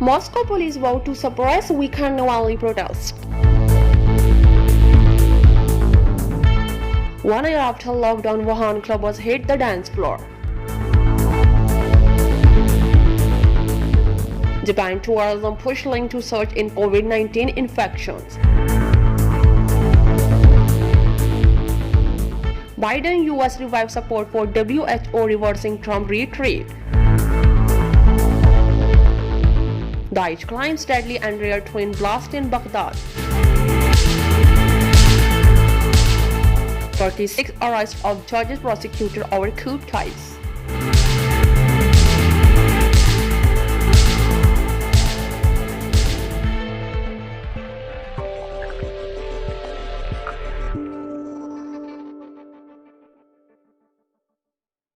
Moscow police vow to suppress weekend Navalny protest. 1 year after lockdown, Wuhan clubbers hit the dance floor. Japan tourism push link to surge in COVID-19 infections. Biden US revives support for WHO reversing Trump retreat. Daesh climbs deadly and rare twin blast in Baghdad. 36 arrests of judges prosecutor over coup ties.